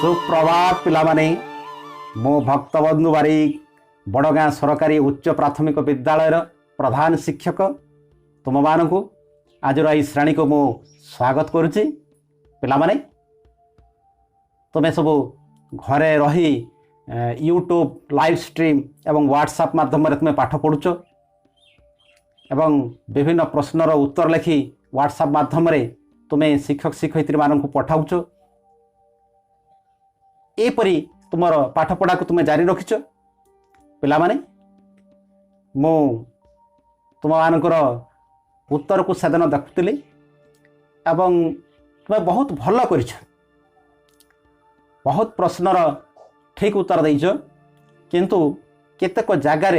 सुप्रभात पिलामाने मो भक्तबंधु बारिक बड़गाँ सरकारी उच्च प्राथमिक विद्यालय प्रधान शिक्षक तुम मानू आज श्रेणी को मु स्वागत करुच्ची। पिलामाने तुम्हें सब घरे रही यूट्यूब लाइव स्ट्रीम एवं व्हाट्सएप माध्यम तुम्हें पाठ पढ़ुच एवं विभिन्न प्रश्नर उत्तर लिखि व्हाट्सएप माध्यम तुम्हें शिक्षक शिक्षयित्री मानक पठाऊच। एपरी तुमर पाठपढ़ा को तुम्हें जारी रखिच। पिलामाने मु तुम मानकर उत्तर को सेदिन देखुली एवं तुम्हें बहुत भल कर बहुत प्रश्नर ठीक उत्तर देच किंतु केतेक जगार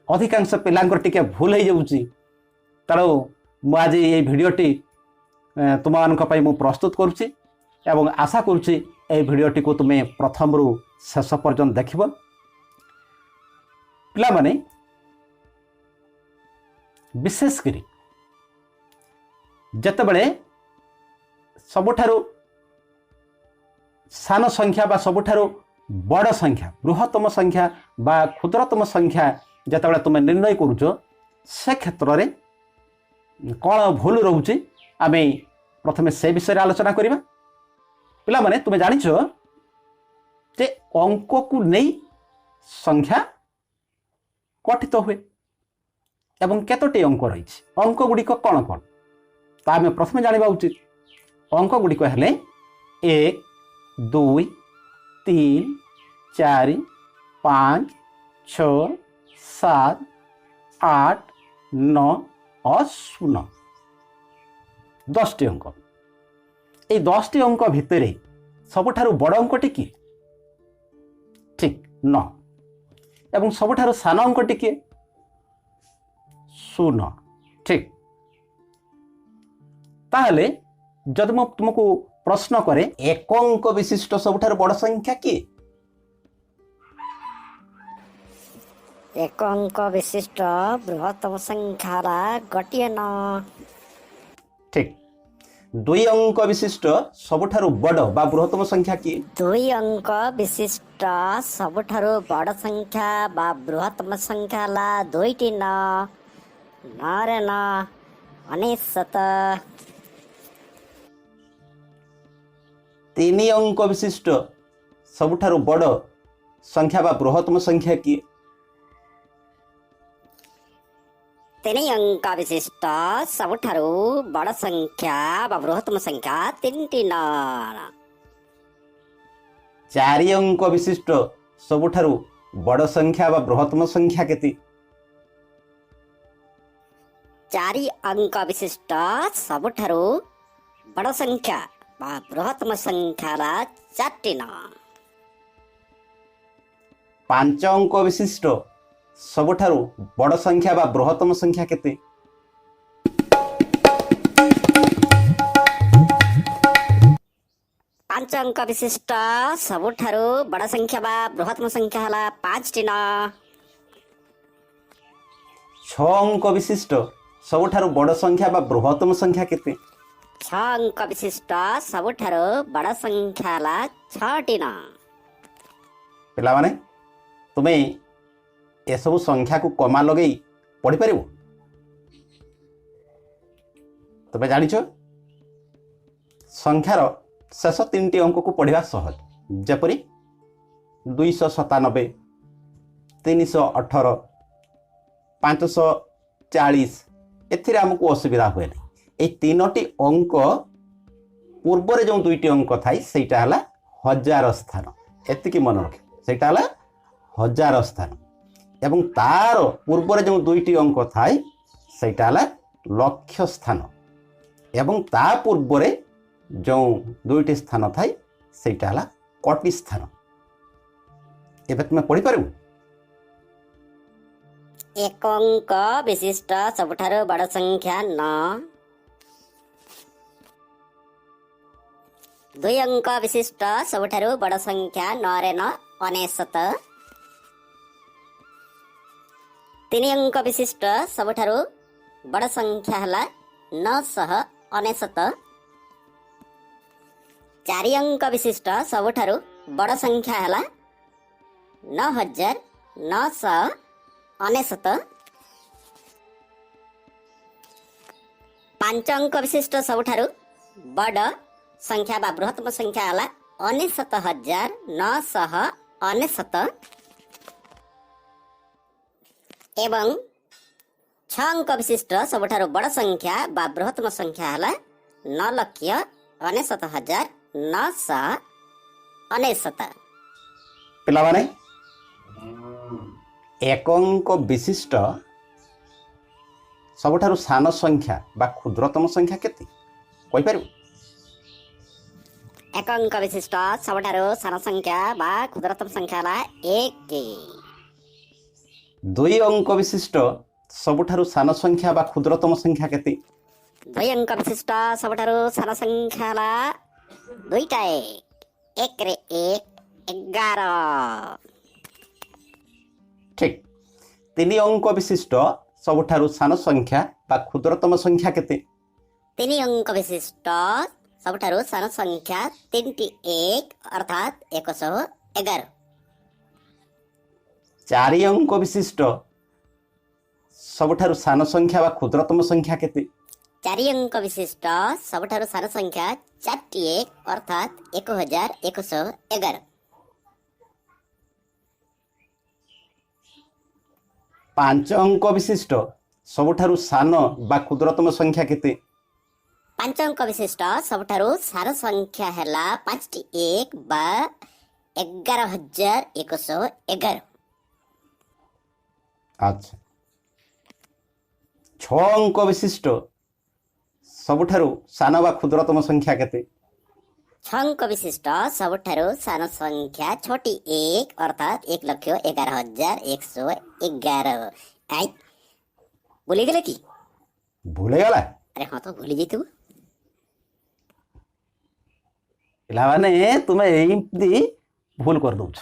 अधिकांश पिलांकर टिके भूल हो जाऊँगी। तेणु मु आज ये भिडटी तुम मानक मु प्रस्तुत करुच्ची एवं आशा करुच्ची ए भिडटी को तुम्हें प्रथम रु शेष पर्यंत देख। पिलामाने विशेषकर जेतेबेले सबुठारु सान संख्या बा सबुठारु बड़ संख्या बृहत्तम संख्या बा क्षुद्रतम संख्या जेतेबेले तुम निर्णय करुच से क्षेत्र में कौन भूल रोचे आम प्रथमे से विषय आलोचना करवा। पिलामाने तुम जानिछ जे अंक को नहीं संख्या गठित हुए एवं केतोटी अंक रही अंक गुड़िक कौन कौन आम प्रथमे जाना उचित। अंक गुड़िक हेले 1 2 3 4 5 6 7 8 9 और 0 10 टी अंक। ये 10 टी अंक भितर सबुठारु बड़ अंकटी किए? ठीक 9 एवं सबुठारु सान अंकटी किए? 0 ठीक। ताहले जदि मैं तुमको प्रश्न करे एक अंक विशिष्ट सबुठारु बड़ संख्या किए? एक अंक विशिष्ट बृहत्तम संख्या गोटे न। ठीक। 2 अंक विशिष्ट सबुठारु बड़ बा बृहत्तम संख्या किए? 2 अंक विशिष्ट सबुठारु बड़ संख्या बा बृहत्तम संख्या ला 2टी न। रे न 19। 3 अंक विशिष्ट सबुठारु बड़ संख्या बा बृहत्तम संख्या किए? 3 अंक विशिष्ट सबुठारु बड़ संख्या बा बृहत्तम संख्या 3टी न। 4 अंक विशिष्ट सबुठारु बड़ संख्या बा बृहत्तम संख्या केती? 4 अंक विशिष्ट सबुठारु बड़ संख्या बा बृहत्तम संख्या 4टी न। 5 अंक विशिष्ट सबुठारु बड़ संख्या बा बृहत्तम संख्या केते? 5 अंक विशिष्ट सबुठारु बड़ संख्या बा बृहत्तम संख्या 5टी न। 6 अंक विशिष्ट सबुठारु बड़ संख्या बा बृहत्तम संख्या केते? 6 अंक विशिष्ट सबुठारु बड़ संख्या 6टी न। पिला माने तुम्हें ए सब संख्या को कमा लगे पढ़ी पार? तुम्हें जानिछ संख्यार शेष 3टी अंक को पढ़ा सहज जपरी 297 318 540 एथिरे हमको असुविधा हुए नहीं। ये 3टी अंक पूर्व जो 2टी अंक थाई सेटा हला 1000 स्थान एतिकी मन रखे सेटा हला 1000 स्थान एवं तार पूर्व जो 2टी अंक थाई सेटा हला लक्ष्य स्थान एवं ता पूर्व जो 2टी स्थान थाई सेटा हला कोटि स्थान। एबे तुम्हें पढ़ी पारू? एक अंक विशिष्ट सबुठारु बड़ संख्या 9। 2 अंक विशिष्ट सबुठारु बड़ संख्या 9 रे 9 19। 3 अंक विशिष्ट सबुठारु बड़ संख्या 919। चारि अंक विशिष्ट सबुठारु बड़ संख्या है 9,999। 5 अंक विशिष्ट सबुठारु बड़ संख्या बा बृहत्तम संख्या है 19,999 एवं 6 अंक विशिष्ट सबुठारु बड़ संख्या बा बृहत्तम संख्या है 9,69,999। पिलामाने एक अंक विशिष्ट सबुठारु सान संख्या बा क्षुद्रतम संख्या केते कहि पारु? एक अंक विशिष्ट सबुठारु सान संख्या बा क्षुद्रतम संख्या है 1। 2 अंक विशिष्ट सबुठारु सान संख्या बा क्षुद्रतम संख्या केते? 2 अंक विशिष्ट सबुठारु सान संख्या है 2टा 1 रे 1 11। ठीक। 3 अंक विशिष्ट सबुठारु सान संख्या बा क्षुद्रतम संख्या केते? 3 अंक विशिष्ट सबुठारु सान संख्या 3टी 1 अर्थात 111। 4 अंक विशिष्ट सबुठारु सान संख्या बा क्षुद्रतम संख्या केते? 4 अंक विशिष्ट सबुठारु सान संख्या 4टी 1 अर्थात 1111। 5 अंक विशिष्ट सबुठारु सान बा क्षुद्रतम संख्या केते? 5 अंक विशिष्ट सबुठारु सान संख्या है 5टी 1 बा 11,111। अच्छा। 6 अंक विशिष्ट सबुठारु सान बा क्षुद्रतम संख्या केते? 6 अंक विशिष्ट सबुठारु सान संख्या छोटी 1 अर्थात 1,11,111। आई भूली गले कि? भूले गला? अरे हाँ तो भूली जाइतु। पिलामाने तुमे एमती भूल कर दउछ।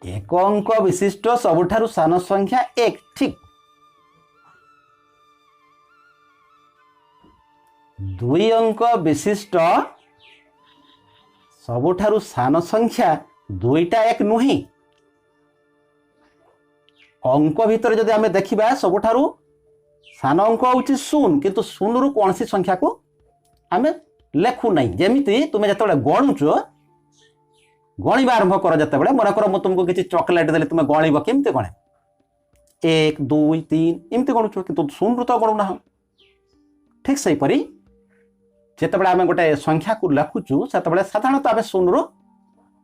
एक अंक विशिष्ट सबुठारु सान संख्या 1 ठीक। 2 अंक विशिष्ट सबुठारु सान संख्या 2टा 1 नुही। अंक भितर जदि आमे देखिबा सबुठारु सान अंक होउची 0 किंतु 0 रु कोनसी संख्या को आमे लेखु नहीं। जेमिति तुमे जतबे गणुचो गणिबा आरंभ कर जतबे मन कर मु तुमको किछि चॉकलेट देले तुमे गणिबो केमते गणे 1 2 3 एमते गणुचो किंतु 0 रु तो गणु ना। ठीक सही परी जेतबे आमे गोटे संख्या को लेखुचु सेतबे साधारणतः आमे 0 रु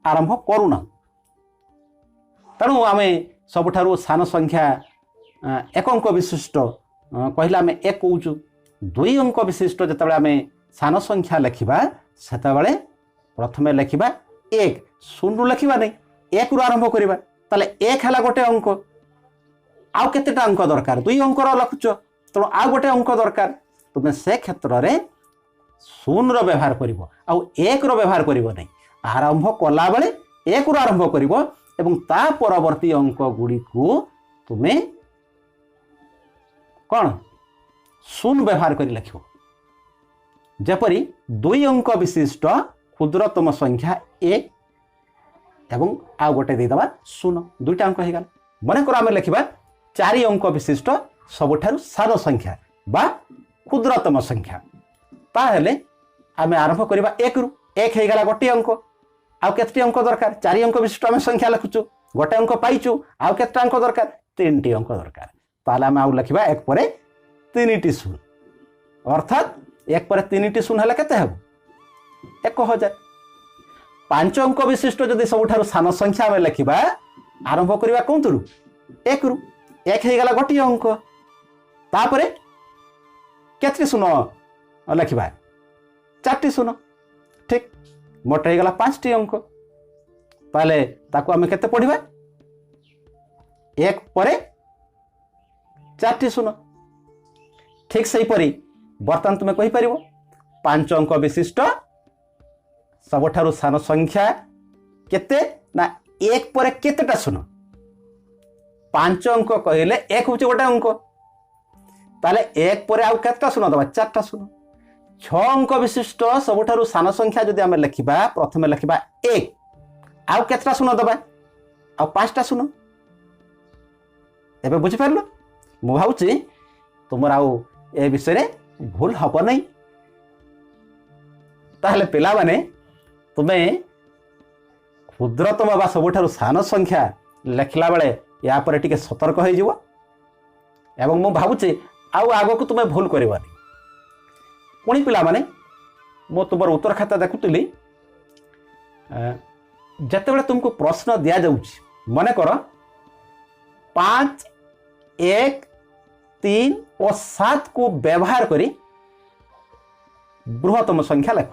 आरंभ करूना। तेणु आमे सबुठारु सान संख्या एक अंक विशिष्ट कहला आमे 1 कहूचु। 2 अंक विशिष्ट जेतबे आमे सान संख्या लेखिबा सेतबे प्रथमे लेखिबा 1 0 लेखिबा नहीं 1 रु आरंभ करिबा ताले 1 हला गोटे अंक। आउ केतेटा अंक दरकार? 2 अंक रो लखुचो तो आ गोटे अंक दरकार। तुमे से क्षेत्र रे 0 रो व्यवहार करिवो आउ 1 रो व्यवहार करिवो नहीं। आरंभ कला बेले 1 रु आरंभ करिवो एवं ता परवर्ती अंक गुडी को तुमे कोन 0 व्यवहार करि लखिवो। जेपरी 2 अंक विशिष्ट क्षुद्रतम संख्या 1 एवं आ गोटे दे दबा 0 दुईटा अंक हे गल। मने कर आमे लिखिबा 4 अंक विशिष्ट सबुठारु सान संख्या बा क्षुद्रतम संख्या। ताहेले आमे आरंभ करिबा 1 रु 1 हे गला गोटे अंक। आ केतटी अंक दरकार? 4 अंक विशिष्ट आमे संख्या लिखुचु गोटे अंक पाइचु आ केतटा अंक दरकार? 3टी अंक दरकार। ताले आमे आउ लिखिबा 1 परे 3टी 0 अर्थात 1 परे 3टी 0 हला केते हेबो 1000। 5 अंक विशिष्ट जदि सबुठारु सान संख्या आमे लिखिबा आरंभ करिबा कोंतरु 1 रु 1 हे गला गोटे अंक। तापरे केतटी 0 लिखिबा 4टी 0 ठीक मोट हे गला 5टी अंक। ताले ताको आमे केते पढिबा 1 परे 4टी 0 ठीक सही परी बर्तमान तुमे कहि परिबो 5 अंक विशिष्ट सबुठारु सान संख्या केते ना 1 परे केतेटा 0 5 अंक कहले 1 होचे गोटे अंक ताले 1 परे आउ केतेटा 0 दबा 4टा 0 छ अंक विशिष्ट सबुठारु सान संख्या जदि आम लिखा प्रथम लिखा 1 आउ केतटा शून दबा आ 5टा शून एबे बुझिपार मु भावुची तुमर आउ ए विषय भूल हम नहीं ताहले पिला माने तुम्हें क्षुद्रतम बा सबुठारु सान संख्या लिखला बेले या पर टिके सतर्क हो जिवो एवं मु भावुची आउ आगो को तुम्हें भूल करबानी पुणी पिला माने मो तुमर उत्तर खाता देखुतली जते तुमको प्रश्न दिया जाउची मने कर 5 1 3 और 7 को व्यवहार करी बृहत्तम संख्या लिख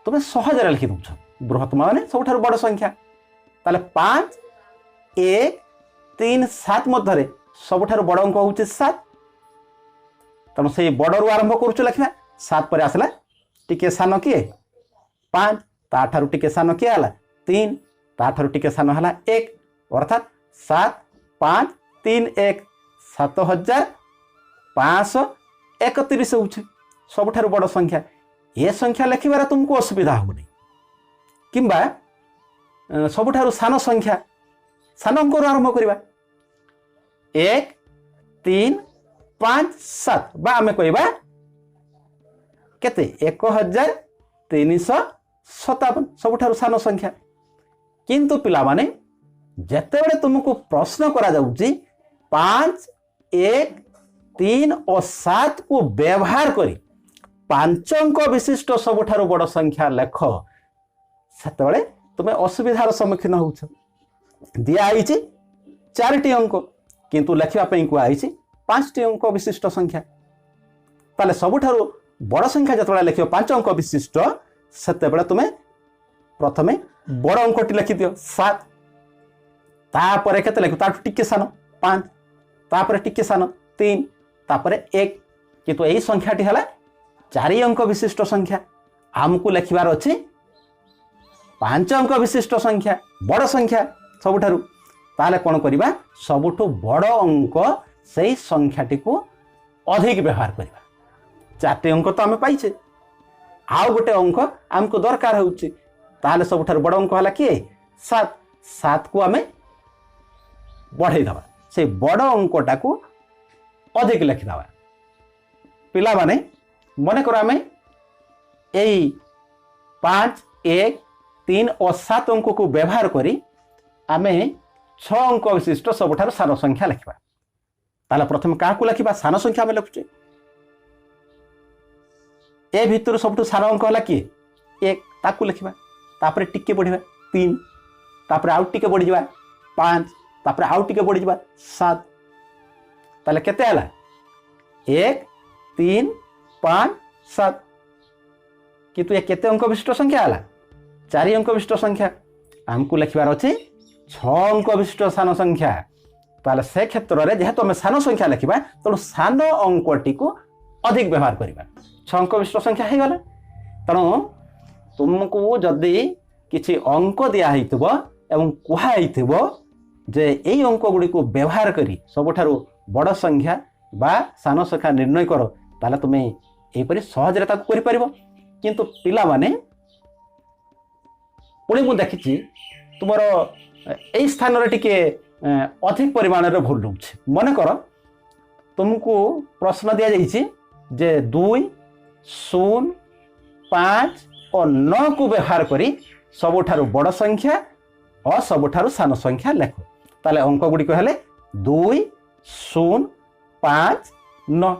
तुम्हें सहज लिखि दौच बृहत्तम माने सबुठारु बड़ संख्या ताले 5 1 3 7 मध्य सबुठारु बड़ अंक होउची 7 तेणु से बड़रू आरंभ करुचु लिखा 7 पर आसला टिके सान किए 5 ताठारु टिके सान किए हला 3 ताठारु टिके सान हला 1 अर्थात 7 5 3 1 7531 होउछे सबुठारु बड़ संख्या ये संख्या लिखिबार तुमको असुविधा होनी किंबा सबुठारु सान संख्या सान अंक आरंभ करबा 1 3 5 7 बा आमे कहबा केते 1357 सबुठारु सान संख्या किंतु पिला माने जेते बेले तुमको प्रश्न करा जाउची 5 1 3 और 7 को व्यवहार करी 5 अंक विशिष्ट सबुठारु बड़ संख्या लेख सेते बेले तुमे असुविधार सम्मुखीन होउछ दिया आइची 4टी अंक किंतु लेखिबा पई को आइची 5टी अंक विशिष्ट संख्या ताले सबुठारु बड़ संख्या जतबेला लिखियो 5 अंक विशिष्ट सेते बेले तुमे प्रथमे बड़ अंकटी लिखि दियो 7 तापरे केते लिखो ताठु टिके सान 5 तापरे टिके सान 3 तापरे 1 किंतु एही संख्याटी हला 4 अंक विशिष्ट संख्या आमको लिखिबार अछि 5 अंक विशिष्ट संख्या बड़ संख्या सबुठारु ताले कोन करिबा सबुठु बड़ अंक सही संख्याटी को अधिक व्यवहार करबा 4टी अंक तो आम पाइछे आउ गोटे अंक आमको दरकार होउची ताले सबुठारु बड़ अंक हला किए 7 7 को आमे बढ़ाई दबा से बड़ अंकटा को अधिक लिखि दबा पिला माने मने कर आमे एई 5 1 3 और 7 अंक को व्यवहार करी आमे 6 अंक विशिष्ट सबुठारु सान संख्या लिखिबा ताले प्रथम का को लिखिबा सान संख्या में लिखुचे ए भितर सबुठु सान अंक हला कि 1 ताकू लिखिबा तापरे टिके बढ़िबा 3 तापरे आउ टिके बढ़ि जिबा 5 तापरे आउ टिके बढ़ि जिबा 7 ताले केते हला 1 3 5 7 किंतु ये केते अंक विशिष्ट संख्या हला 4 अंक विशिष्ट संख्या हमको लिखिबार अछि 6 अंक विशिष्ट सान संख्या ताले से क्षेत्र रे जेहेतु हम सान संख्या लिखिबा तो सान अंकटी को अधिक व्यवहार करिबा 6 अंक विशिष्ट संख्या हे गला तणो तुमको जदि किछि अंक दिया हितबो एवं कुहा हितबो जे एई अंक गुडी को व्यवहार करी सबठारु बड़ संख्या बा सान संख्या निर्णय करो ताले तुमे एई परि सहज रे ताको करि परिबो किंतु पिला माने पुणी मु देखिछि तुमरो एई स्थान रे टिके अधिक परिमाण रे भूल होउछि मने कर तुमको प्रश्न दिया जाइछि जे 2 0 5 और 9 को व्यवहार करी सबुठारु बड़ संख्या और सबुठारु सान संख्या लेख ताले अंक गुडी को हेले 2 0 5 9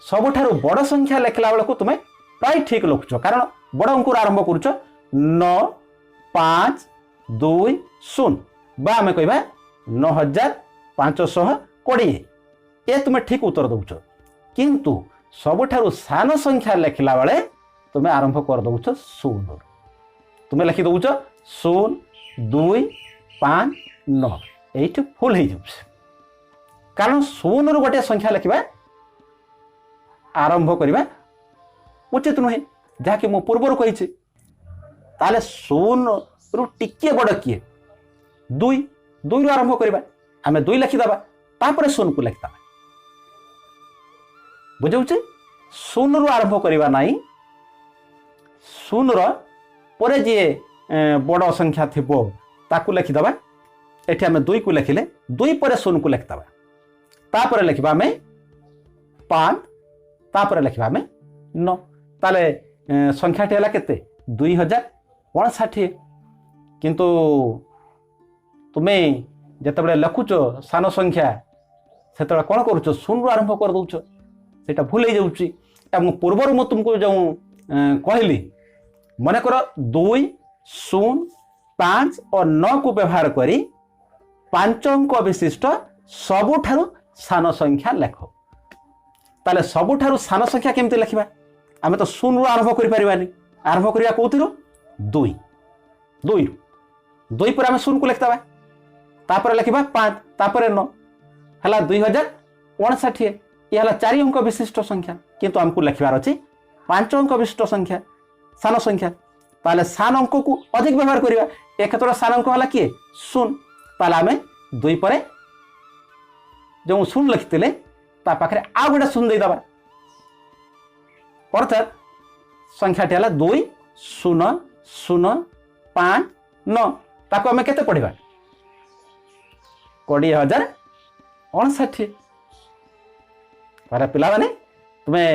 सबुठारु बड़ संख्या लेखला बेलको तुमे प्राय ठीक लिखुछ कारण बड़ अंक आरंभ करूछ 9 5 2 0 बा आमे कहबा 9520 ए तुमे ठीक उत्तर दउछ किंतु सबुठारु सान संख्या लेखला बेले तुमे आरंभ कर दउछ 0 तुमे लिखि दउछ 0 2 5 9 एठी फुल हे जाउछ कारण 0 रु गोटे संख्या लिखिबा आरंभ करिबा उचित नुहे जहाँकि मु पूर्व कही ताले 0 रु टिके बड़ किए 2 2 रु आरंभ करिबा आमे 2 लिखिदबा तापरे 0 को लिखिदबा बुझौछ शून्य रु आरंभ करवा नहीं शून्य परे जी बड़ संख्या थी ताकू लिखिदबा एठी आम 2 को लिखिले 2 पर 0 को लिखिदबा तापर लिखबा आम 5 तापर लिखबा आम 9 ताले संख्याटी है केते 2059 किंतु तुम्हें जिते लिखुच सान संख्या से कौन करुच शून्य आरंभ कर दौच से भूल हो जाऊँ पूर्वर मुझे तुमको जो कहली मनकर 2 0 5 और 9 को व्यवहार करी 5 अंक विशिष्ट सबुठारु सान संख्या लेख ताले सबुठारु सान संख्या केमती लिखा आम तो शून्य आरंभ करें आरंभ करवा कौन 2 पर आम शून्य को लिखिदबा तापर लिखा 5 तापर 9 है 2059 ये है 4 अंक विशिष्ट संख्या किंतु आमको लिखार अच्छे 5 अंक विशिष्ट संख्या सान संख्या ताले सान अंक को अधिक व्यवहार करवा एक क्षेत्र सान अंक है किए 0 ताले आम 2 पर जो 0 लिखिते पाखे आउ गोटे 0 देदबा अर्थात संख्याटी है 2 0 0 5 9 ताको आम केते पढ़ा 20,059 पारे पिला माने तुम्हें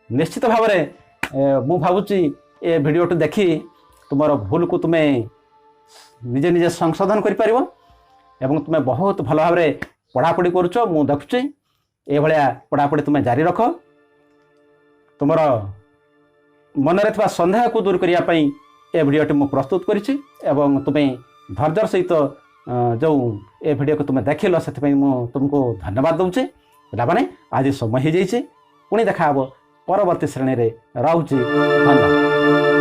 निश्चित भाव मु भावुची ए वीडियो देखी तुम भूल को तुम्हें निजे निजे संशोधन कर पारिबो एवं तुम्हें बहुत भल भाव पढ़ापढ़ी करुच मु देखुची ए भलिया पढ़ापढ़ी तुम्हें जारी रख तुमर मनरे थिबा संदेह को दूर करिया पई ए वीडियोटी मु प्रस्तुत करिछि एवं तुम्हें धैर्य सहित जो ए वीडियो को तुम्हें देखिल से तुमको धन्यवाद दूचे पाने आज समय हो जाइए पुणी देखा परवर्ती श्रेणी रे रहूची धन्यवाद।